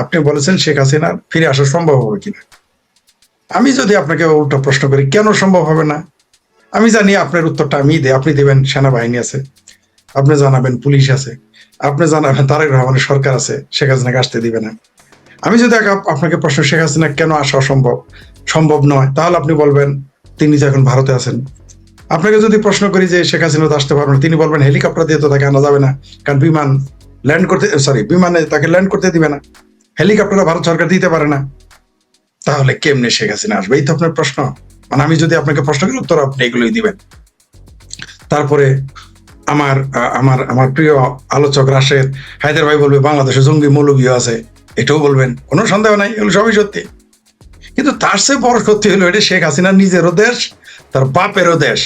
আপনি বলেছেন শেখ হাসিনা ফিরে আসা সম্ভব হবে কিনা। আমি যদি আপনাকে উল্টো প্রশ্ন করি কেন সম্ভব হবে না, আমি জানি আপনার উত্তরটা আমি দেই, আপনি দেবেন সেনাবাহিনী আছে, আপনি জানাবেন পুলিশ আছে, আপনি জানাবেন তারেক রহমানের সরকার আছে, শেখ হাসিনাকে আসতে দিবে না। আমি যদি আপনাকে প্রশ্ন শেখ হাসিনা কেন আসা অসম্ভব, সম্ভব নয়, তাহলে আপনি বলবেন তিনি যে এখন ভারতে আছেন। আপনাকে যদি প্রশ্ন করি যে শেখ হাসিনা তো আসতে পারবেন, তিনি বলবেন হেলিকপ্টার দিয়ে তো তাকে আনা যাবে না, কারণ বিমান ল্যান্ড করতে, সরি বিমানে তাকে ল্যান্ড করতে দিবে না, হেলিকপ্টার ভারত সরকার দিতে পারে না। তাহলে কেমনে শেখ হাসিনা আসবে, এই তো আপনার প্রশ্ন। মানে আমি যদি আপনাকে প্রশ্ন করি উত্তর আপনি এগুলোই দিবেন। তারপরে আমার আমার আমার প্রিয় আলোচক রাশেদ হায়দার ভাই বলবে বাংলাদেশে জঙ্গি মৌলবীও আছে, এটাও বলবেন, কোনো সন্দেহ নাই, এগুলো সবই সত্যি। কিন্তু তার চেয়ে বড় সত্যি হলো এটা শেখ হাসিনার নিজেরও দেশ, তার বাপেরও দেশ।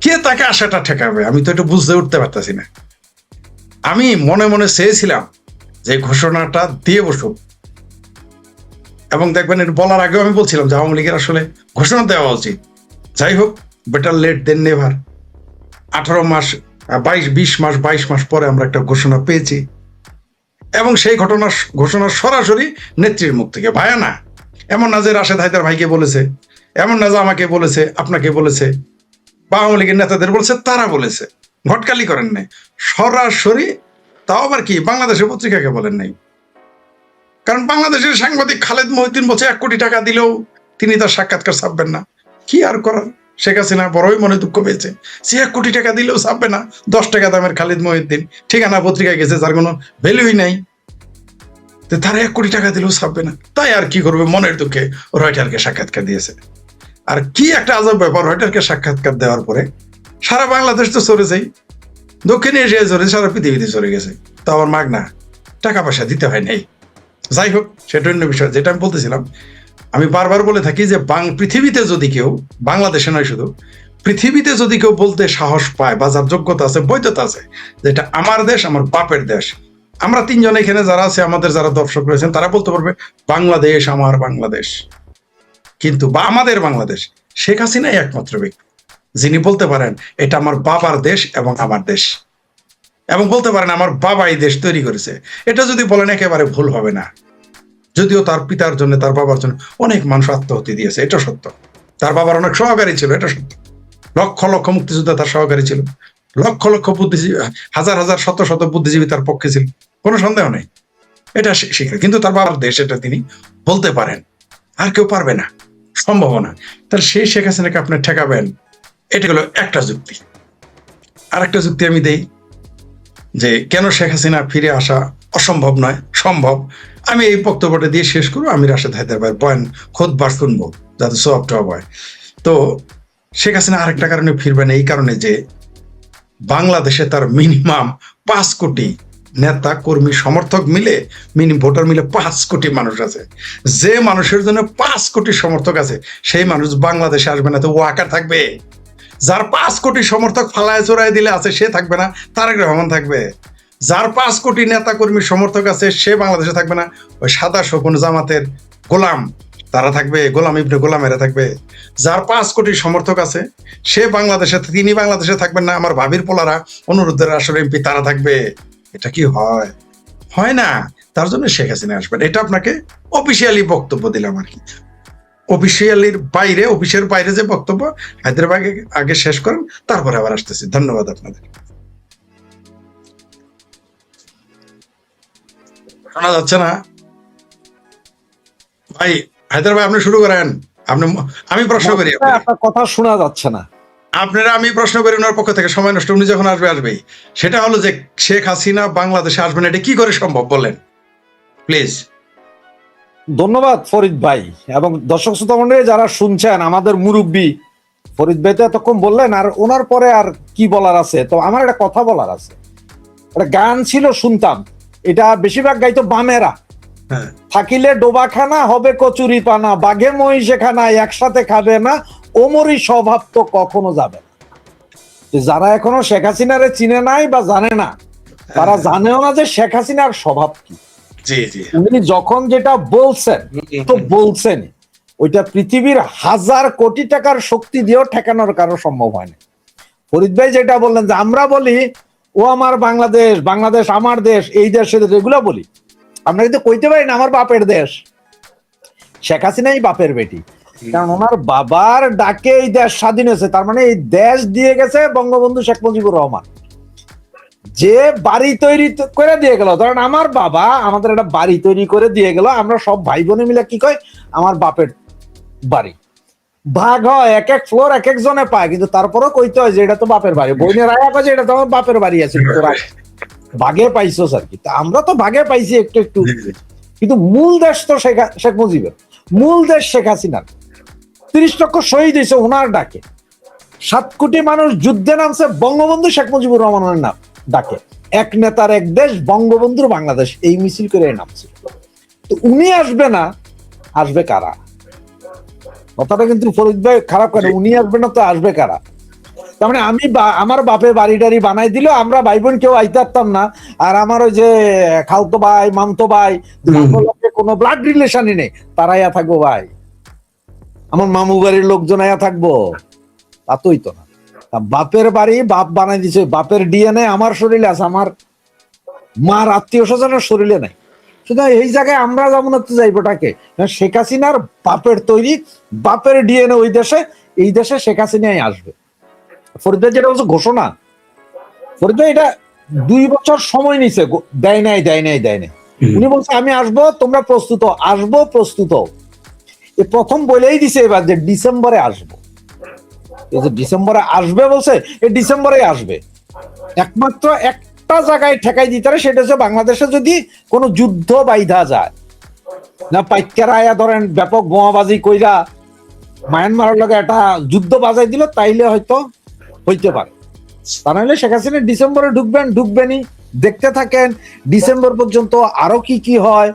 কে তাকে আশাটা ঠেকাবে, আমি তো এটা বুঝতে উঠতে পারতেছি না। আমি মনে মনে চেয়েছিলাম যে ঘোষণাটা দিয়ে বসুক, এবং দেখবেন এটা বলার আগেও আমি বলছিলাম যে আওয়ামী লীগের আসলে ঘোষণা দেওয়া উচিত। যাই হোক, বেটার লেট দেন নেভার। 18 মাস, 20 মাস 22 মাস পরে আমরা একটা ঘোষণা পেয়েছি, এবং সেই ঘোষণা সরাসরি নেত্রীর মুখ থেকে। ভাইয়া না, এমন না যে রাশেদ হায়দার ভাইকে বলেছে, এমন না যে আমাকে বলেছে, আপনাকে বলেছে, বা আওয়ামী লীগের নেতাদের বলেছে, তারা বলেছে, ঘটকালি করেন নাই, সরাসরি। তাও আবার কি বাংলাদেশের পত্রিকাকে বলেন নাই, কারণ বাংলাদেশের সাংবাদিক খালেদ মহিউদ্দিন বলছে 1 কোটি টাকা দিলেও তিনি তার সাক্ষাৎকার ছাপবেন না। কি আর করার, শেখ হাসিনা বড়ই মনে দুঃখ পেয়েছে, সে 1 কোটি টাকা দিলেও ছাপবে না। 10 টাকা দামের খালিদ মহিউদ্দিন ঠিকানা পত্রিকায় গেছে, যার কোনো ভ্যালুই নাই, তারা 1 কোটি টাকা দিলেও ছাপবে না। তাই আর কি করবে, মনের দুঃখে রয়টারকে সাক্ষাৎকার দিয়েছে। আর কি একটা আজব ব্যাপার, রয়টারকে সাক্ষাৎকার দেওয়ার পরে সারা বাংলাদেশ তো চলে যাই, দক্ষিণ এশিয়ায় চলে, সারা পৃথিবীতে চলে গেছে, তো আমার মাগনা, টাকা পয়সা দিতে হয় নাই। যাই হোক, সেটা অন্য বিষয়। যেটা আমি বলতেছিলাম, আমি বারবার বলে থাকি যে পৃথিবীতে যদি কেউ, বাংলাদেশে নয় শুধু, পৃথিবীতে যদি কেউ বলতে সাহস পায় বা যার যোগ্যতা আছে, বৈধতা আছে, যেটা আমার দেশ, আমার বাপের দেশ, আমরা তিনজন এখানে যারা আছে, আমাদের যারা দর্শক রয়েছেন, তারা বলতে পারবে বাংলাদেশ আমার বাংলাদেশ, কিন্তু বা আমাদের বাংলাদেশ, শেখ হাসিনাই একমাত্র ব্যক্তি যিনি বলতে পারেন এটা আমার বাবার দেশ এবং আমার দেশ, এবং বলতে পারেন আমার বাবা এই দেশ তৈরি করেছে। এটা যদি বলেন একেবারে ভুল হবে না। যদিও তার পিতার জন্য, তার বাবার জন্য অনেক মানুষ আত্মহত্যা দিয়েছে, এটা সত্য। তার বাবার অনেক সহকারী ছিল, এটা সত্য। লক্ষ লক্ষ মুক্তিযোদ্ধা তার সহকারী ছিল, লক্ষ লক্ষ বুদ্ধিজীবী, হাজার হাজার শত শত বুদ্ধিজীবী তার পক্ষে ছিল, কোনো সন্দেহ নেই, এটা স্বীকার। কিন্তু তার বাবার দেশ, এটা তিনি বলতে পারেন, আর কেউ পারবে না, সম্ভব না। তাহলে সেই শেখ হাসিনাকে আপনি ঠেকাবেন, এটা হলো একটা যুক্তি। আর একটা যুক্তি আমি দেই যে কেন শেখ হাসিনা ফিরে আসা অসম্ভব নয়, সম্ভব। আমি এই বক্তব্যটা দিয়ে শেষ করবো। আমি রাশেদ হায়দার ভাইয়ের বয়ান খোদবার শুনবো, যাতে সোয়াব টব হয়। তো শেখ হাসিনা আরেকটা কারণে ফিরবেন, এই কারণে যে বাংলাদেশে তার মিনিমাম 5 কোটি নেতা কর্মী সমর্থক মিলে, ভোটার মিলে 5 কোটি মানুষ আছে। যে মানুষের জন্য 5 কোটি সমর্থক আছে, সেই মানুষ বাংলাদেশে আসবে না, তো ওয়াকা থাকবে। যার 5 কোটি সমর্থক ফালায় চোরাই দিলে আছে, সে থাকবে না, তারেক রহমান থাকবে। যার 5 কোটি নেতা কর্মী সমর্থক আছে, সে বাংলাদেশে থাকবে না, ওই সাদা শকুন জামাতের গোলাম তারা থাকবে, গোলাম ইবনে গোলামেরা থাকবে। যার 5 কোটি সমর্থক আছে, সে বাংলাদেশে, তিনি বাংলাদেশে থাকবেন না, আমার ভাবির পোলারা, অনুরোধের আসলে এমপি তারা থাকবে। এটা কি হয়? হয় না। তার জন্য শেখ হাসিনা আসবেন, এটা আপনাকে অফিসিয়ালি বক্তব্য দিলাম আর কি। অফিসিয়ালির বাইরে, অফিসের বাইরে যে বক্তব্য, হায়দ্রাবাদে আগে শেষ করেন, তারপরে আবার আসতেছি। ধন্যবাদ আপনাদের। শোনা যাচ্ছে না ভাই? হায়দ্রাবাদ আপনি শুরু করেন। আপনি, আমি প্রশ্ন করি, আপনার কথা শোনা যাচ্ছে না। আপনারা, আমি প্রশ্ন করি ওনার পক্ষ থেকে, সময় নষ্ট, উনি যখন আসবে আসবেই। সেটা হলো যে শেখ হাসিনা বাংলাদেশে আসবেন, এটা কি করে সম্ভব বলেন প্লিজ। ধন্যবাদ ফরিদ ভাই এবং দর্শক শ্রোতা মণ্ডলী যারা শুনছেন, আমাদের মুরব্বী ফরিদ ভাই তো এতক্ষণ বললেন, আর ওনার পরে আর কি বলার আছে। তো আমার একটা কথা বলার আছে। একটা গান ছিল, শুনতাম, এটা বেশিরভাগ গাইতো বামেরা। হ্যাঁ, থাকিলে ডোবাখানা হবে কচুরি পানা, বাঘে মহিষে খানা একসাথে খাবে না, ওমরি স্বভাব তো কখনো যাবে না। যারা এখনো শেখ হাসিনারে চিনে নাই বা জানে না, তারা জানেও না যে শেখ হাসিনার স্বভাব কি। জি জি, উনি যখন যেটা বলছেন, তো বলছেন, ওইটা পৃথিবীর 1000 কোটি টাকার শক্তি দিয়েও ঠেকানোর কারো সম্ভব হয় না। ফরিদ ভাই যেটা বললেন যে আমরা বলি ও আমার বাংলাদেশ, বাংলাদেশ আমার দেশ, এই দেশ সে দেশ, এগুলো বলি, আমরা কিন্তু কইতে পারি না আমার বাপের দেশ, শেখ হাসিনাই বাপের বেটি, কারণ ওনার বাবার ডাকে এই দেশ স্বাধীন হয়েছে। তার মানে এই দেশ দিয়ে গেছে বঙ্গবন্ধু শেখ মুজিবুর রহমান, যে বাড়ি তৈরি করে দিয়ে গেল। ধরেন আমার বাবা আমাদের একটা বাড়ি তৈরি করে দিয়ে গেল, আমরা সব ভাই বোনে মিলে কি কয়, আমার বাপের বাড়ি। ভাগ হয়, এক এক ফ্লোর এক এক জনে পায়, কিন্তু তারপরেও কইতে হয় যে এটা তো বাপের বাড়ি। বইনের আয়া কয় যে এটা তো আমার বাপের বাড়ি আছে, তোরা ভাগে পাইছো আর কি। তা আমরা তো ভাগে পাইছি একটু একটু, কিন্তু মূল দেশ তো শেখ মুজিবের, মূল দেশ শেখ হাসিনার। 30 লক্ষ শহীদ হয়েছে ওনার ডাকে, 7 কোটি মানুষ যুদ্ধে নামছে বঙ্গবন্ধু শেখ মুজিবুর রহমানের নাম ডাকে। এক নেতার এক দেশ, বঙ্গবন্ধুর বাংলাদেশ, এই মিছিল করে নামছিল। তো উনি আসবে না, আসবে কারা? কথাটা কিন্তু ফরিদ ভাই খারাপ করে, উনি আসবে না তো আসবে কারা? তার মানে আমি আমার বাপে বাড়ি টাড়ি বানাই দিল, আমরা ভাই বোন কেউ আইতে পারতাম না। আর আমার ওই যে খালতো ভাই মামতো ভাই কোনো ব্লাড রিলেশনই নেই, তারাইয়া থাকবো ভাই। আমার মামু বাড়ির লোকজন আয়া থাকবো, তা তোই তো না। বাপের বাড়ি বাপ বানাই দিছে, বাপের ডিএনএ আমার শরীরে আছে, আমার মার আত্মীয় স্বজনের শরীরে নাই। সুতরাং এই জায়গায় আমরা যেমন একটু যাইবোটাকে, শেখ হাসিনার বাপের তৈরি, বাপের ডিএনএ ওই দেশে, এই দেশে শেখ হাসিনাই আসবে। ফরিদ ভাই যেটা বলছে ঘোষণা, ফরিদ ভাই এটা 2 বছর সময় নিছে, দেয় নাই। উনি বলছে আমি আসবো, তোমরা প্রস্তুত হও, আসবো প্রস্তুত হও। এ প্রথম বলেই দিছে এবার যে ডিসেম্বরে আসবো। এই যে ডিসেম্বরে আসবে বলছে, এই ডিসেম্বরে আসবে। একমাত্র একটা জায়গায় ঠেকাই দিতে পারে, সেটা হচ্ছে বাংলাদেশে যদি কোনো যুদ্ধ বাইধা যায় না, পাইকারা আয়া ধরেন ব্যাপক বোমাবাজি কইরা মায়ানমারের লগে একটা যুদ্ধ বাজাই দিল, তাইলে হয়তো হইতে পারে। তা নাহলে শেখ হাসিনা ডিসেম্বরে ঢুকবেনই। দেখতে থাকেন ডিসেম্বর পর্যন্ত আরো কি কি হয়,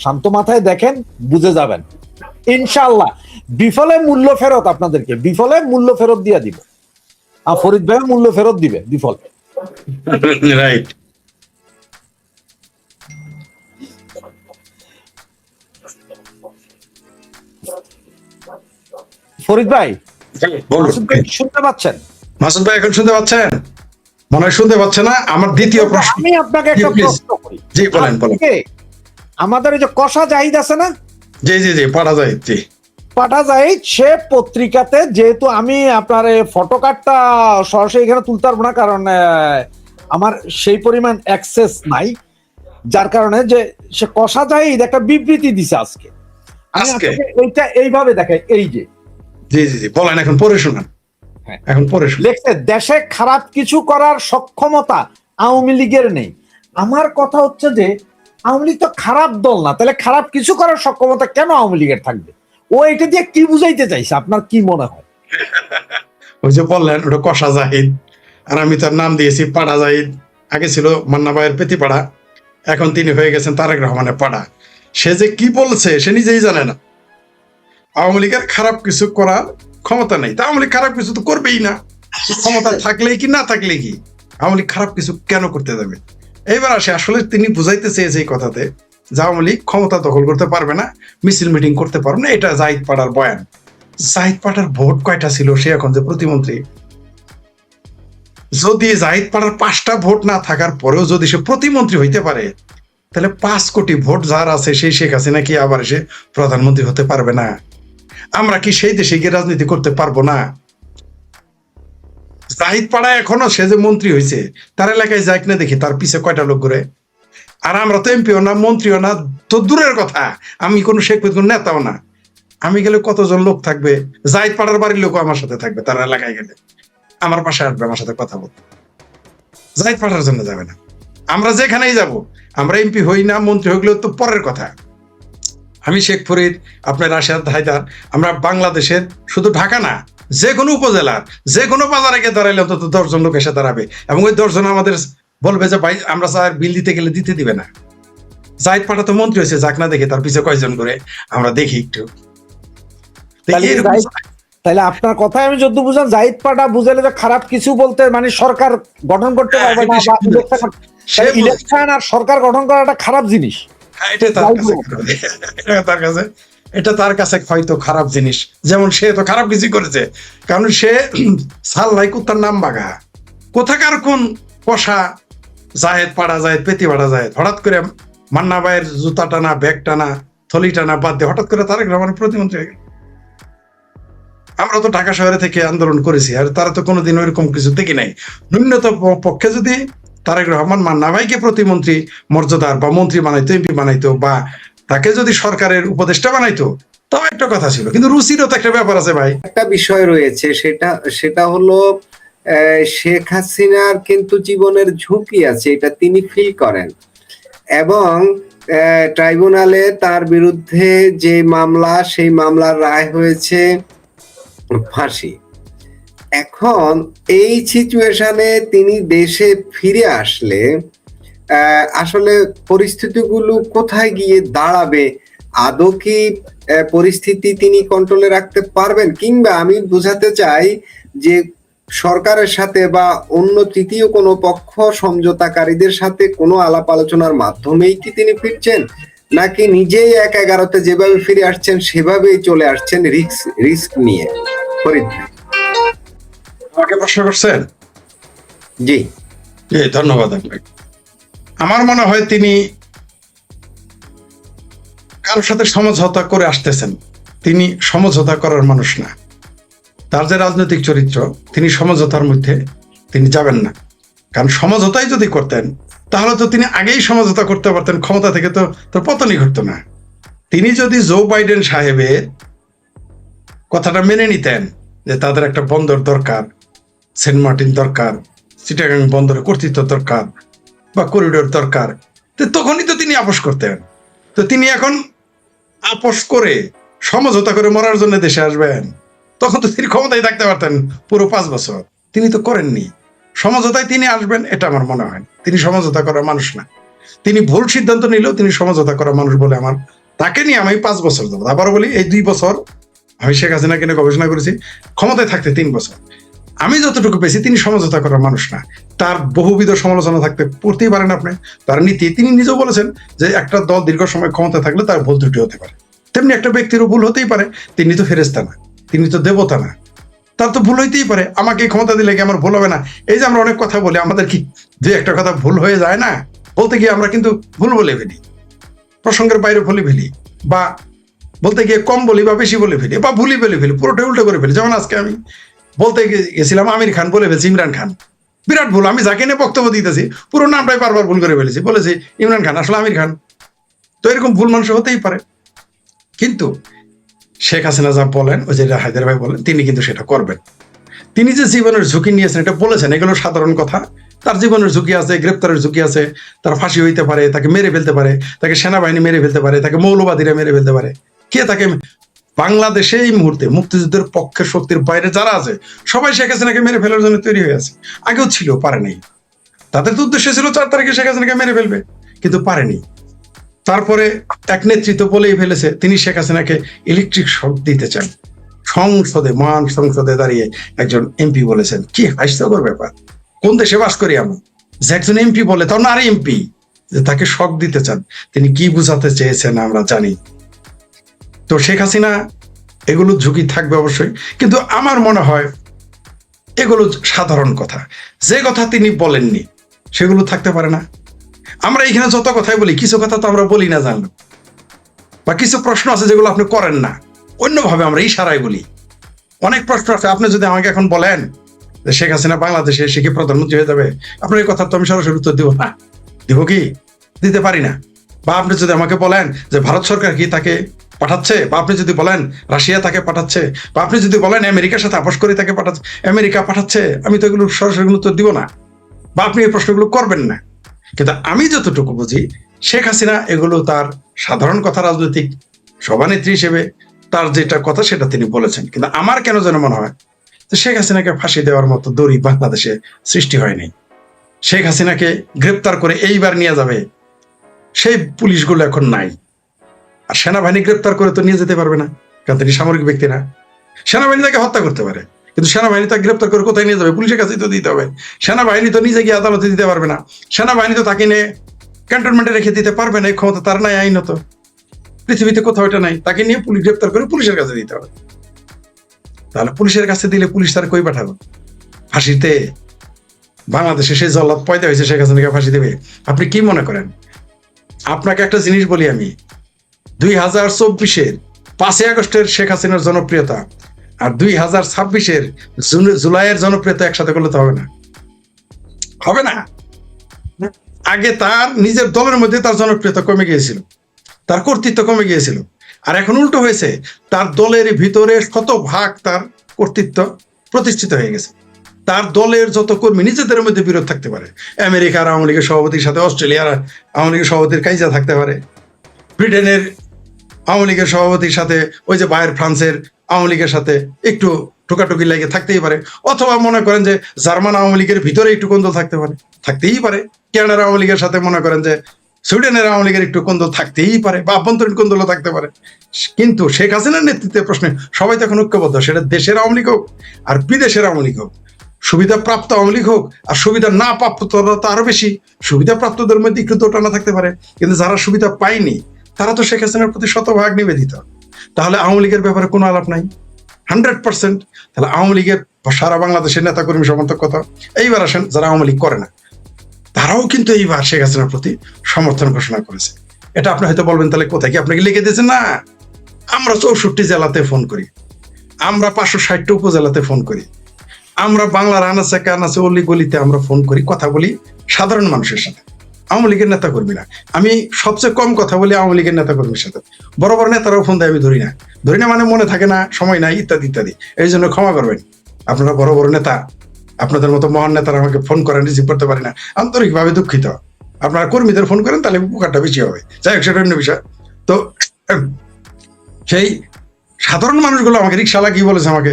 শান্ত মাথায় দেখেন, বুঝে যাবেন ইনশাআল্লাহ। বিফলে মূল্য ফেরত, আপনাদেরকে বিফলে মূল্য ফেরত দিয়ে দিব। আর ফরিদ ভাই মূল্য ফেরত দিবে বিফলে। রাইট। ফরিদ ভাই বলুন, শুনতে পাচ্ছেন? মাসুদ ভাই এখন শুনতে পাচ্ছেন? মনে হয় শুনতে পাচ্ছে না। আমার দ্বিতীয় প্রশ্ন, আমি আপনাকে একটা প্রশ্ন করি। জি বলেন। আমাদের এই যে কষা জাহিদ আছে না, জি পড়া যায়, জি পাঠা জাহিদ, সে পত্রিকাতে, যেহেতু আমি আপনার ফটো কার্ডটা সরাসরি এখানে তুলতে পারবো না, কারণ আমার সেই পরিমাণ অ্যাক্সেস নাই, যার কারণে যে সে কষা জাহিদ একটা বিবৃতি দিছে আজকে। আজকে এইটা এইভাবে দেখায়, এই যে জি বলেন, এখন পড়ে শোনান। হ্যাঁ, এখন পড়ে শোনান। লেখছে দেশে খারাপ কিছু করার সক্ষমতা আওয়ামী লীগের নেই। আমার কথা হচ্ছে যে আওয়ামী লীগ তো খারাপ দল না, তাহলে খারাপ কিছু করার সক্ষমতা কেন আওয়ামী লীগের থাকবে? ও এটা দিয়ে কি বুঝাইতে চাইছে, আপনার কি মনে হয়? ওই যে বললেন ওটা কষা জাহিদ, আর আমি তার নাম দিয়েছি পাড়া জাহিদ। আগে ছিল মান্না ভাইয়ের পেতিপাড়া, এখন তিনি হয়ে গেছেন তারেক রহমানের পাড়া। সে যে কি বলছে সে নিজেই জানে না। আওয়ামী লীগের খারাপ কিছু করার ক্ষমতা নেই, তা আওয়ামী লীগ খারাপ কিছু তো করবেই না। ক্ষমতা থাকলেই কি না থাকলেই কি, আওয়ামী লীগ খারাপ কিছু কেন করতে যাবে? এইবার আসে, আসলে তিনি বুঝাইতে চেয়েছে এই কথাতে যে আওয়ামী লীগ ক্ষমতা দখল করতে পারবে না, মিছিল মিটিং করতে পারবে না। এটা জাহিদ পাড়ার বয়ান। জাহিদ পাড়ার ভোট কয়টা ছিল, সে এখন যে প্রতিমন্ত্রী। যদি জাহিদ পাড়ার 5টা ভোট না থাকার পরেও যদি সে প্রতিমন্ত্রী হইতে পারে, তাহলে 5 কোটি ভোট যার আছে সেই শেখ হাসিনা কি আবার সে প্রধানমন্ত্রী হতে পারবে না? আমরা কি সেই দেশে গিয়ে রাজনীতি করতে পারবো না? জাহিদ পাড়া এখনো সে যে মন্ত্রী হয়েছে, তার এলাকায় যাই না দেখি তার পিছে কয়টা লোক ঘুরে। আর আমরা তো এমপিও না, মন্ত্রীও না, তো দূরের কথা, আমি কোনো শেখ কোন নেতাও না। আমি গেলে কতজন লোক থাকবে? জাহিদ পাড়ার বাড়ির লোক আমার সাথে থাকবে, তার এলাকায় গেলে আমার পাশে আসবে, আমার সাথে কথা বলবে। জাহিদ পাড়ার জন্য যাবে না। আমরা যেখানেই যাব, আমরা এমপি হই না, মন্ত্রী হইলেও তো পরের কথা। আমি শেখ ফরিদ, আপনার রাশেদ হায়দার, আমরা বাংলাদেশের শুধু ঢাকা না, যে কোনো উপজেলার যে কোনো বাজারে গিয়ে দাঁড়াইলে অন্তত 10 জন লোক এসে দাঁড়াবে, এবং ওই 10 জন আমাদের বলবে যে ভাই আমরা স্যার বিল দিতে গেলে দিতে দিবে না। জাহিদ পাড়া তো মন্ত্রী হয়েছে, যাক না দেখে তার পিছে কয়জন করে আমরা দেখি একটু। তাহলে আপনার কথায় আমি যদি বুঝলাম, জাহিদ পাড়া বুঝাইলে যে খারাপ কিছু বলতে মানে সরকার গঠন করতে পারবে না, ইলেকশন আর সরকার গঠন করাটা খারাপ জিনিস। এটা তার কাছে হয়তো খারাপ জিনিস, যেমন সে তো খারাপ কিছু করেছে, কারণ সে সাল্লাই কুত্তার নাম বাঘা, কোথাকার কোন কষা জাহেদ পাড়া জাহেদ পেতি পাড়া জাহেদ হঠাৎ করে মান্না ভাইয়ের জুতা টানা, ব্যাগ টানা, থলি টানা বাদ দিয়ে হঠাৎ করে তারেক রহমানের প্রতিমন্ত্রী হয়ে গেল। আমরা তো ঢাকা শহরে থেকে আন্দোলন করেছি, আর তারা তো কোনোদিন ওইরকম কিছু দেখি নাই। ন্যূনতম পক্ষে যদি তারেক রহমান মান্না ভাইকে প্রতিমন্ত্রী মর্যাদার বা মন্ত্রী বানাইতো, এমপি বানাইতো, বা তাকে যদি সরকারের উপদেষ্টা বানাইতো, তাও একটা কথা ছিল। কিন্তু রুচিরও তো একটা ব্যাপার আছে ভাই। একটা বিষয় রয়েছে, সেটা হলো শেখ হাসিনার কিন্তু জীবনের ঝুঁকি আছে, এটা তিনি ফিল করেন, এবং ট্রাইব্যুনালে তার বিরুদ্ধে যে মামলা, সেই মামলার রায় হয়েছে ফাঁসি। এখন এই সিচুয়েশনে তিনি দেশে ফিরে আসলে আসলে পরিস্থিতিগুলো কোথায় গিয়ে দাঁড়াবে, আদৌ কি পরিস্থিতি তিনি কন্ট্রোলে রাখতে পারবেন, কিংবা আমি বোঝাতে চাই যে সরকারের সাথে বা অন্য তৃতীয় কোনো পক্ষ সমঝোতাকারীদের সাথে কোনো আলাপ আলোচনার মাধ্যমেই কি তিনি ফিরছেন, নাকি নিজেই 1/11 যেভাবে ফিরে আসছেন সেভাবেই চলে আসছেন রিস্ক নিয়ে? ফরিদ ভাই। আমাকে প্রশ্ন করছেন? জি জি, ধন্যবাদ আপনাকে। আমার মনে হয় তিনি কারোর সাথে সমঝোতা করে আসতেছেন। তিনি সমঝোতা করার মানুষ না। তার যে রাজনৈতিক চরিত্র, তিনি সমঝোতার মধ্যে তিনি যাবেন না। কারণ সমঝোতাই যদি করতেন, তাহলে তো তিনি আগেই সমঝোতা করতে পারতেন, ক্ষমতা থেকে তো তার পতনই ঘটতো না। তিনি যদি জো বাইডেন সাহেবের কথাটা মেনে নিতেন যে তাদের একটা বন্দর দরকার, সেন্ট মার্টিন দরকার, চিটাগাং বন্দরের কর্তৃত্ব দরকার, বা করিডোর দরকার, তো তখনই তো তিনি আপোষ করতেন। তো তিনি এখন আপোষ করে সমঝোতা করে মরার জন্য দেশে আসবেন, তখন তো তিনি ক্ষমতায় থাকতে পারতেন পুরো 5 বছর। তিনি তো করেননি। সমঝোতায় তিনি আসবেন, এটা আমার মনে হয়। তিনি সমঝোতা করার মানুষ না। তিনি ভুল সিদ্ধান্ত নিলেও তিনি সমঝোতা করার মানুষ বলে আমার, তাকে নিয়ে আমি 5 বছর দেবো। আবারও বলি, এই 2 বছর আমি শেখ হাসিনাকে নিয়ে গবেষণা করেছি, ক্ষমতায় থাকতে 3 বছর। আমি যতটুকু পেয়েছি, তিনি সমঝোতা করার মানুষ না। তার বহুবিধ সমালোচনা থাকতে পড়তেই পারেন আপনি। তার নীতি, তিনি নিজেও বলেছেন যে একটা দল দীর্ঘ সময় ক্ষমতা থাকলে তার ভুল ত্রুটি হতে পারে, তেমনি একটা ব্যক্তিরও ভুল হতেই পারে। তিনি তো ফেরেশতা না, তিনি তো দেবতা না, তার তো ভুল হইতেই পারে। আমাকে ক্ষমতা দিলে কি আমার ভুল হবে না? এই যে আমরা অনেক কথা বলি, আমাদের কি যে একটা কথা ভুল হয়ে যায় না? বলতে গিয়ে আমরা কিন্তু ভুল বলে ফেলি, প্রসঙ্গের বাইরে বলে ফেলি, বা বলতে গিয়ে কম বলি বা বেশি বলে ফেলি, বা ভুলই বলে ফেলি, পুরোটাই উল্টো করে ফেলি। যেমন আজকে আমি বলতে গেছিলাম আমির খান, বলে ফেলছি ইমরান খান। বিরাট ভুল। আমি যাকে নিয়ে বক্তব্য দিতেছি পুরো নামটাই বারবার ভুল করে ফেলেছি, বলেছি ইমরান খান, আসলে আমির খান। তো এরকম ভুল মানুষ হতেই পারে। কিন্তু শেখ হাসিনা যা বলেন, ওই যে হায়দার ভাই বলেন, তিনি কিন্তু সেটা করবেন। তিনি যে জীবনের ঝুঁকি নিয়েছেন, এটা বলেছেন, এগুলো সাধারণ কথা। তার জীবনের ঝুঁকি আছে, গ্রেপ্তারের ঝুঁকি আছে, তার ফাঁসি হইতে পারে, তাকে মেরে ফেলতে পারে, তাকে সেনাবাহিনী মেরে ফেলতে পারে, তাকে মৌলবাদীরা মেরে ফেলতে পারে। কে তাকে? বাংলাদেশে এই মুহূর্তে মুক্তিযুদ্ধের পক্ষের শক্তির বাইরে যারা আছে, সবাই শেখ হাসিনাকে মেরে ফেলার জন্য তৈরি হয়ে আছে। আগেও ছিল, পারে নাই। তাদের তো উদ্দেশ্য ছিল 4 তারিখে শেখ হাসিনাকে মেরে ফেলবে, কিন্তু পারেনি। তারপরে এক নেতৃত্ব বলেই ফেলেছে, তিনি শেখ হাসিনাকে ইলেকট্রিক শক দিতে চান। সংসদে, মহান সংসদে দাঁড়িয়ে একজন এমপি বলেছেন। কি হাস্যকর ব্যাপার! কোন দেশে বাস করি আমি, যে একজন এমপি বলে, তাও নারী এমপি, যে তাকে শক দিতে চান। তিনি কি বুঝাতে চেয়েছেন আমরা জানি। তো শেখ হাসিনা, এগুলো ঝুঁকি থাকবে অবশ্যই, কিন্তু আমার মনে হয় এগুলো সাধারণ কথা। যে কথা তিনি বলেননি সেগুলো থাকতে পারে না। আমরা এখানে যত কথাই বলি, কিছু কথা তো আমরা বলি না জানলো, বা কিছু প্রশ্ন আছে যেগুলো আপনি করেন না, অন্যভাবে আমরা ইশারায় বলি। অনেক প্রশ্ন আছে। আপনি যদি আমাকে এখন বলেন যে শেখ হাসিনা বাংলাদেশে এসে কি প্রধানমন্ত্রী হয়ে যাবে, আপনার এই কথা তো আমি সরাসরি উত্তর দিব না। দিব কি? দিতে পারি না। বা আপনি যদি আমাকে বলেন যে ভারত সরকার কি তাকে পাঠাচ্ছে, বা আপনি যদি বলেন রাশিয়া তাকে পাঠাচ্ছে, বা আপনি যদি বলেন আমেরিকার সাথে আপোষ করে তাকে পাঠাচ্ছে, আমেরিকা পাঠাচ্ছে, আমি তো এগুলো সরাসরি উত্তর দিব না, বা আপনি এই প্রশ্নগুলো করবেন না। কিন্তু আমি যতটুকু বুঝি, শেখ হাসিনা এগুলো তার সাধারণ কথা, রাজনৈতিক সভানেত্রী হিসেবে তার যেটা কথা সেটা তিনি বলেছেন। কিন্তু আমার কেন যেন মনে হয় যে শেখ হাসিনাকে ফাঁসি দেওয়ার মতো দড়ি বাংলাদেশে সৃষ্টি হয়নি। শেখ হাসিনাকে গ্রেপ্তার করে এইবার নিয়ে যাবে, সেই পুলিশগুলো এখন নাই। আর সেনাবাহিনী গ্রেপ্তার করে তো নিয়ে যেতে পারবে না, কারণ তিনি সামরিক ব্যক্তি না। সেনাবাহিনী তাকে হত্যা করতে পারে, কিন্তু সেনাবাহিনী তাকে গ্রেপ্তার করে কোথায় নিয়ে যাবে? পুলিশের কাছেই তো দিতে হবে। সেনাবাহিনী তো নিজে গিয়ে আদালতে দিতে পারবে না। সেনাবাহিনী তো তাকে নিয়ে ক্যান্টনমেন্টে রেখে দিতে পারবে না, এই ক্ষমতা তার নাই আইনত। পৃথিবীতে কোথাও এটা নাই। তাকে নিয়ে পুলিশ গ্রেপ্তার করে পুলিশের কাছে দিতে হবে। তাহলে পুলিশের কাছে দিলে পুলিশ তার কই পাঠাবে? ফাঁসিতে? বাংলাদেশে সেই জল্লাদ পয়দা হয়েছে, শেখ হাসিনাকে ফাঁসি দেবে? আপনি কি মনে করেন? আপনাকে একটা জিনিস বলি আমি, 2024-এর 5ই আগস্টের শেখ হাসিনার জনপ্রিয়তা আর 2026-এর জুলাইয়ের জনপ্রিয়তা একসাথে করলে তো হবে না, হবে না। আগে তার নিজের দলের মধ্যে তার জনপ্রিয়তা কমে গিয়েছিল, তার কর্তৃত্ব কমে গিয়েছিল, আর এখন উল্টো হয়েছে, তার দলের ভিতরে শতভাগ তার কর্তৃত্ব প্রতিষ্ঠিত হয়ে গেছে। তার দলের যত কর্মী নিজেদের মধ্যে বিরোধ থাকতে পারে, আমেরিকার আওয়ামী লীগের সভাপতির সাথে অস্ট্রেলিয়ার আওয়ামী লীগের সভাপতির কাইজা থাকতে পারে, ব্রিটেনের আওয়ামী লীগের সভাপতির সাথে ওই যে বাইরের ফ্রান্সের আওয়ামী লীগের সাথে একটু ঠোকাটুকি লেগে থাকতেই পারে, অথবা মনে করেন যে জার্মান আওয়ামী লীগের ভিতরে একটু কোন্দল থাকতে পারে, থাকতেই পারে। কানাডার আওয়ামী লীগের সাথে মনে করেন যে সুইডেনের আওয়ামী লীগের একটু কোন্দল থাকতেই পারে, বা আভ্যন্তরীণ কোন্দলও থাকতে পারে। কিন্তু শেখ হাসিনার নেতৃত্বের প্রশ্নে সবাই তো এখন ঐক্যবদ্ধ, সেটা দেশের আওয়ামী লীগ হোক আর বিদেশের আওয়ামী লীগ হোক, সুবিধা প্রাপ্ত আওয়ামী লীগ হোক আর সুবিধা না প্রাপ্ত তো আরো বেশি, সুবিধা প্রাপ্তদের মধ্যে একটু দোটানা থাকতে পারে, কিন্তু যারা সুবিধা পায়নি তারা তো শেখ হাসিনার প্রতি শতভাগ নিবেদিত। তাহলে আওয়ামী লীগের ব্যাপারে কোনো আলাপ নাই, 100%। তাহলে আওয়ামী লীগের সারা বাংলাদেশের নেতা কর্মী সমর্থক কথা, এইবার আসেন যারা আওয়ামী লীগ করে না, তারাও কিন্তু এইবার শেখ হাসিনার প্রতি সমর্থন ঘোষণা করেছে। এটা আপনি হয়তো বলবেন তাহলে কোথায় কি আপনাকে লিখে দিয়েছেন? না, আমরা 64 জেলাতে ফোন করি, আমরা 560টা উপজেলাতে ফোন করি, আমরা বাংলার আনাচে কানাচে অলি গলিতে আমরা ফোন করি, কথা বলি সাধারণ মানুষের সাথে, আওয়ামী লীগের নেতা কর্মীরা। আমি সবচেয়ে কম কথা বলি আওয়ামী লীগের নেতা কর্মীর সাথে, বড় বড় নেতারাও ফোন দেয় আমি ধরি না, মানে মনে থাকে না, সময় নাই, ইত্যাদি ইত্যাদি। এই জন্য ক্ষমা করবেন, আপনারা বড় বড় নেতা, আপনাদের মতো মহান নেতারা আমাকে ফোন করেন, রিসিভ করতে পারি না, আন্তরিকভাবে দুঃখিত। আপনারা কর্মীদের ফোন করেন, তাহলে উপকারটা বেশি হবে। যাই হোক, সেটা অন্য বিষয়। তো সেই সাধারণ মানুষগুলো আমাকে, রিক্সাওয়ালা কি বলেছে আমাকে,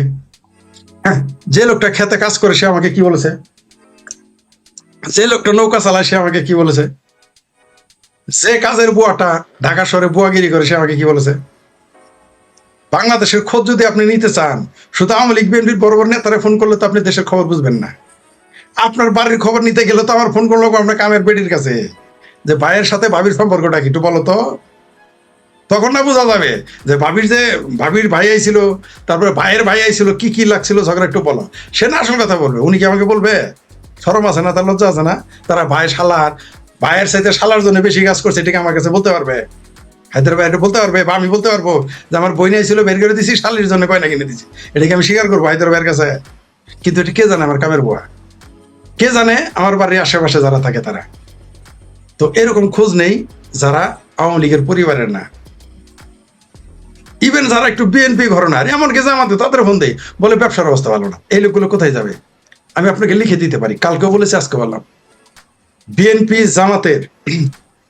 হ্যাঁ, যে লোকটা খেতে কাজ করে সে আমাকে কি বলেছে, যে লোকটা নৌকা চালায় সে আমাকে কি বলেছে, যে কাজের বুয়াটা ঢাকা শহরে বুয়াগিরি করে সে আমাকে কি বলেছে। বাংলাদেশের খোঁজ যদি আপনি নিতে চান, শুধু আওয়ামী লীগ বিএনপির বড় বড় নেতারা ফোন করলে তো আপনি দেশের খবর বুঝবেন না। আপনার বাড়ির খবর নিতে গেলে তো আমার ফোন করলো আপনার কামের বেটির কাছে, যে ভাইয়ের সাথে ভাবির সম্পর্কটা কি একটু বলো তো, তখন না বোঝা যাবে যে ভাবির ভাই আইছিল, তারপরে ভাইয়ের ভাই আইছিল, কি কি লাগছিল ঝগড়া একটু বলো। সে না আসল কথা বলবে, উনি কি আমাকে বলবে? শরম আছে না, তার লজ্জা আছে না? তারা ভাইয়ের সাথে শালার জন্য বেশি কাজ করছে, এটাকে আমার কাছে বলতে পারবে? হায়দ্রাবাদ এটা বলতে পারবে? বা আমি বলতে পারবো যে আমার বই নিয়েছিল, বের করে দিছি, শালির জন্য গয়না কিনে দিছি, এটাকে আমি স্বীকার করবো হায়দ্রাবাদের কাছে? কিন্তু এটা কে জানে আমার কামের বুয়া, কে জানে আমার বাড়ির আশেপাশে যারা থাকে তারা। তো এরকম খোঁজ নেই যারা আওয়ামী লীগের পরিবারের না, ইভেন যারা একটু বিএনপি ঘরনার, এমনকি জামাতে, তাদের ফোন দেয়, বলে ব্যবসার অবস্থা ভালো না। এই লোকগুলো কোথায় যাবে? আমি আপনাকে লিখে দিতে পারি, কালকেও বলেছি, আজকে বললাম, বিএনপি জামাতের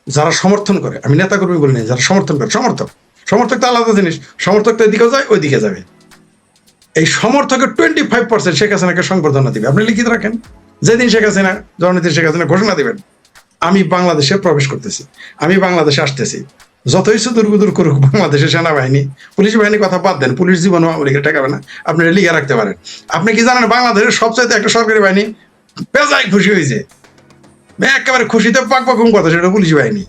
যারা সমর্থন করে, আমি নেতা কর্মী বলি না, যারা সমর্থন করে, সমর্থক তো আলাদা জিনিস, সমর্থক তো এদিকেও যায় ওইদিকে যাবে। এই সমর্থকের 25% শেখ হাসিনাকে সংবর্ধনা দিবে, আপনি লিখিত রাখেন। যেদিন শেখ হাসিনা, জননেত্রী শেখ হাসিনা ঘোষণা দিবেন আমি বাংলাদেশে প্রবেশ করতেছি, আমি বাংলাদেশে আসতেছি, যতই সুদূর করুক বাংলাদেশের সেনাবাহিনী, পুলিশ বাহিনীর কথা বাদ দেন, পুলিশ জীবনও আওয়ামী লীগের ঠেকাবে না, আপনি লিখে রাখতে পারেন। আপনি কি জানেন বাংলাদেশের সবচাইতে একটা সরকারি বাহিনী বেজায় খুশি হয়েছে, একেবারে খুশিতে পাক পাকুম কথা, সেটা পুলিশ বাহিনী।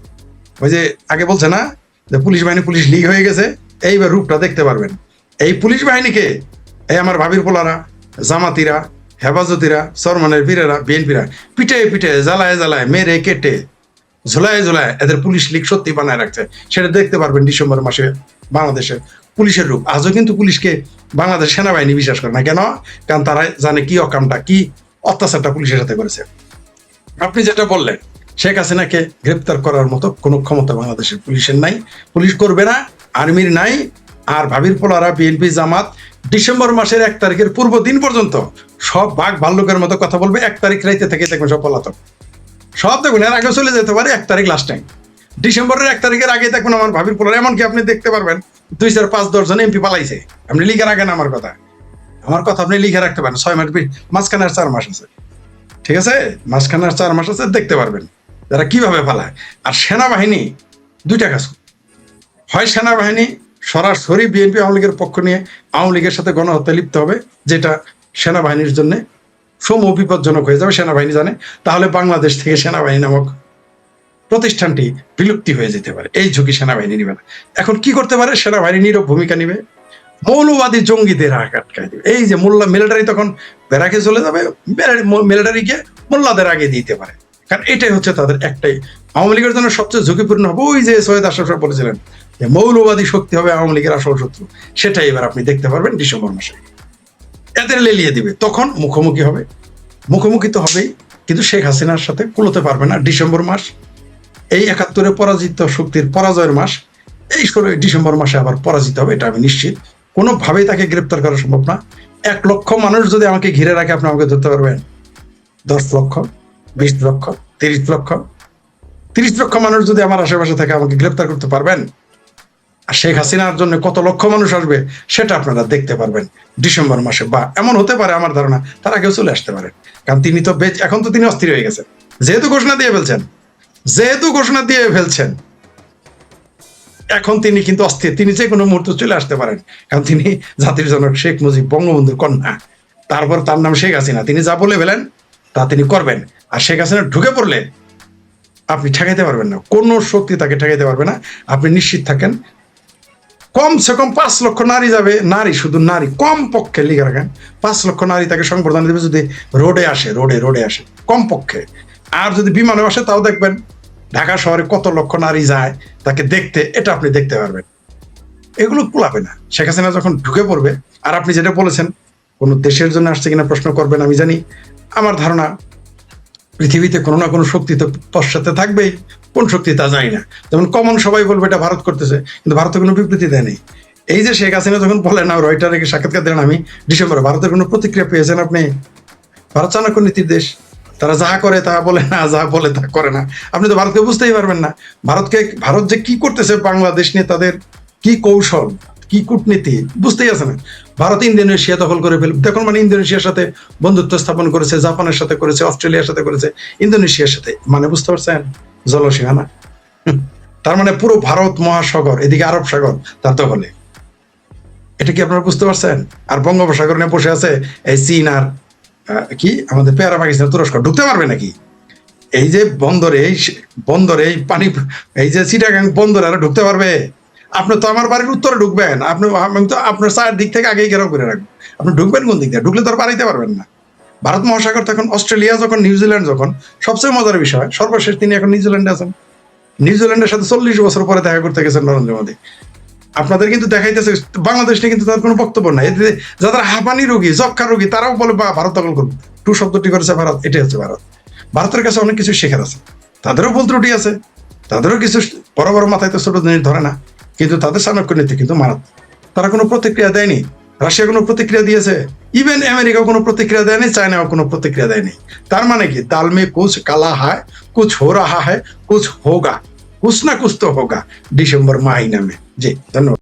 ওই যে আগে বলছে না যে পুলিশ বাহিনী পুলিশ লীগ হয়ে গেছে, এইবার রূপটা দেখতে পারবেন। এই পুলিশ বাহিনীকে এই আমার ভাবির পোলারা, জামাতিরা, হেফাজতিরা, সরমানের বীরেরা, বিএনপিরা পিঠে পিঠে জ্বালায় জ্বালায় মেরে কেটে ঝোলায় ঝোলায় এদের পুলিশ লীগ সত্যি বানায় রাখছে, সেটা দেখতে পারবেন ডিসেম্বর মাসে বাংলাদেশের পুলিশের রূপ। আজও কিন্তু পুলিশকে বাংলাদেশ সেনাবাহিনী বিশ্বাস করে না, কেন? কারণ তারা জানে কি অকামটা, কি অত্যাচারটা পুলিশের সাথে করেছে। আপনি যেটা বললেন, শেখ হাসিনাকে গ্রেপ্তার করার মতো কোনো ক্ষমতা বাংলাদেশের পুলিশের নাই, পুলিশ করবে না, আর্মির নাই। আর ভাবির পোলারা, বিএনপি, জামাত ডিসেম্বর মাসের 1 তারিখের পূর্ব দিন পর্যন্ত সব বাঘ ভাল্লুকের মতো কথা বলবে। 1 তারিখ রাইতে থেকে দেখবেন সব পলাতক, সব দেখুন, এর আগে চলে যেতে পারে 1 তারিখ লাস্ট টাইম। ডিসেম্বরের 1 তারিখের আগে দেখুন আমার ভাবির পোলারা, এমনকি আপনি দেখতে পারবেন 2, 4, 5, 10 জন এমপি পালাইছে। আপনি লিখে রাখেন আমার কথা আপনি লিখে রাখতে পারেন। 6 মাস, মাঝখানে আর 4 মাস আছে, ঠিক আছে, মাঝখানে আর 4 মাস আছে, দেখতে পারবেন যারা কিভাবে পালায়। আর সেনাবাহিনী দুইটা কাজ, হয় সেনাবাহিনী সরাসরি বিএনপি আওয়ামী লীগের পক্ষ নিয়ে আওয়ামী লীগের সাথে গণহত্যা লিপ্ত হবে, যেটা সেনাবাহিনীর জন্য সমূহ বিপজ্জনক হয়ে যাবে, সেনাবাহিনী জানে, তাহলে বাংলাদেশ থেকে সেনাবাহিনী নামক প্রতিষ্ঠানটি বিলুপ্তি হয়ে যেতে পারে। এই ঝুঁকি সেনাবাহিনী নিবে না। এখন কি করতে পারে? সেনাবাহিনী নীরব ভূমিকা নিবে, মৌলবাদী জঙ্গিদের আটকায় দিবে। এই যে মোল্লা মিলিটারি তখন বেরাকে চলে যাবে, মিলিটারিকে মোল্লাদের আগে দিতে পারে, কারণ এটাই হচ্ছে তাদের একটাই আওয়ামী লীগের জন্য সবচেয়ে ঝুঁকিপূর্ণ হবে ওই যে সৈয়দ আশরাফ সাহেব বলেছিলেন যে মৌলবাদী শক্তি হবে আওয়ামী লীগের আসল শত্রু, সেটাই এবার আপনি দেখতে পারবেন ডিসেম্বর মাসে। এদের লেলিয়ে দিবে, তখন মুখোমুখি হবে, মুখোমুখি তো হবেই, কিন্তু শেখ হাসিনার সাথে কুলোতে পারবে না। ডিসেম্বর মাস এই ৭১ পরাজিত শক্তির পরাজয়ের মাস, এই ১৬ ডিসেম্বর মাসে আবার পরাজিত হবে, এটা আমি নিশ্চিত। কোনোভাবেই তাকে গ্রেপ্তার করা সম্ভব না। ১ লক্ষ মানুষ যদি আমাকে ঘিরে রাখে, আপনি আমাকে ধরতে পারবেন? ১০ লক্ষ, ২০ লক্ষ, ৩০ লক্ষ, ৩০ লক্ষ মানুষ যদি আমার আশেপাশে থাকে, আমাকে গ্রেপ্তার করতে পারবেন? আর শেখ হাসিনার জন্য কত লক্ষ মানুষ আসবে সেটা আপনারা দেখতে পারবেন ডিসেম্বর মাসে। বা এমন হতে পারে, আমার ধারণা তার আগেও চলে আসতে পারে, কারণ তিনি তো এখন তো তিনি অস্থির হয়ে গেছেন, যেহেতু ঘোষণা দিয়ে ফেলছেন, এখন তিনি কিন্তু অস্থির, তিনি যে কোনো মুহূর্তে চলে আসতে পারেন, কারণ তিনি জাতির জনক শেখ মুজিব বঙ্গবন্ধুর কন্যা, তারপর তার নাম শেখ হাসিনা, তিনি যা বলে ফেলেন তা তিনি করবেন। আর শেখ হাসিনা ঢুকে পড়লে আপনি ঠেকাইতে পারবেন না, কোনো শক্তি তাকে ঠেকাইতে পারবে না। আপনি নিশ্চিত থাকেন, কমসে কম ৫ লক্ষ নারী যাবে, নারী, শুধু নারী, কম পক্ষে লিখে রাখেন ৫ লক্ষ নারী তাকে সংবর্ধনা দেবে যদি রোডে আসে, রোডে আসে কম পক্ষে। আর যদি বিমানে আসে তাও দেখবেন ঢাকা শহরে কত লক্ষ নারী যায় তাকে দেখতে, এটা আপনি দেখতে পারবেন। এগুলো কুলাবে না। শেখ হাসিনা যখন ঢুকে পড়বে, আর আপনি যেটা বলেছেন কোন দেশের জন্য আসছে কিনা প্রশ্ন করবেন, আমি জানি, আমার ধারণা পৃথিবীতে কোনো না কোনো শক্তি তো পশ্চাতে থাকবেই, কোন শক্তি তা জানি না। যেমন কমন সবাই বলবে এটা ভারত করতেছে, কিন্তু ভারতের কোনো বিবৃতি দেয়নি। এই যে শেখ হাসিনা যখন বলেন, না রয়টারে সাক্ষাৎকার দেন আমি ডিসেম্বরে, ভারতের কোনো প্রতিক্রিয়া পেয়েছেন আপনি? ভারত চাণক্য নীতির দেশ, তারা যা করে তা বলে না, যা বলে তা করে না। আপনি তো ভারতকে বুঝতেই পারবেন না। ভারত যে কি করতেছে বাংলাদেশ নিয়ে, তাদের কি কৌশল, কি কূটনীতি বুঝতেই আছে না। ভারত ইন্দোনেশিয়া দখল করে ফেলবে দেখুন, মানে ইন্দোনেশিয়ার সাথে বন্ধুত্ব স্থাপন করেছে, জাপানের সাথে করেছে, অস্ট্রেলিয়ার সাথে করেছে, ইন্দোনেশিয়ার সাথে, মানে বুঝতে পারছেন জলসীমানা। তার মানে পুরো ভারত মহাসাগর, এদিকে আরব সাগর তার দখলে। এটা কি আপনারা বুঝতে পারছেন? আর বঙ্গোপসাগর নিয়ে বসে আছে এই চীন আর কি আমাদের পেয়ারা পাকিস্তান, তুরস্ক ঢুকতে পারবে নাকি? এই যে বন্দরে, এই পানি, এই যে চিটাগাং বন্দরে আর ঢুকতে পারবে? আপনি তো আমার বাড়ির উত্তরে ঢুকবেন, আমি তো আপনার চায়ের দিক থেকে আগেই ঘেরাও করে রাখবো, আপনি ঢুকবেন কোন দিক দিয়ে? ঢুকলে তো আর বাড়াইতে পারবেন না। ভারত মহাসাগর তখন, অস্ট্রেলিয়া যখন, নিউজিল্যান্ড যখন, সবচেয়ে মজার বিষয়, সর্বশেষ তিনি এখন নিউজিল্যান্ডে আছেন। নিউজিল্যান্ডের সাথে ৪০ বছর পরে দেখা করতে গেছেন নরেন্দ্র মোদী। আপনাদের কিন্তু দেখাইতেছে বাংলাদেশ নিয়ে কিন্তু তার কোনো বক্তব্য নাই। যারা হাঁপানি রোগী, যক্ষা রোগী, তারাও বলে বা ভারত দখল করবে, টু শব্দটি করেছে ভারত, এটাই হচ্ছে ভারত। ভারতের কাছে অনেক কিছু শেখার আছে, তাদেরও ভুল ত্রুটি আছে, তাদেরও কিছু বড় বড় মাথায় তো ছোট জিনিস ধরে না, কিন্তু তাদের চাণক্য নীতি কিন্তু মারাত্মক। তারা কোনো প্রতিক্রিয়া দেয়নি। রাশিয়া কোনো প্রতিক্রিয়া দিয়েছে? ইভেন আমেরিকাও কোনো প্রতিক্রিয়া দেয়নি, চায়নাও কোনো প্রতিক্রিয়া দেয়নি। তার মানে কি, দাল মে কুছ কালা হ্যায়, কুছ হো রাহা হ্যায়, কুছ হোগা, कुछ ना कुछ तो होगा डिसेंबर महीने में। जी धन्यवाद।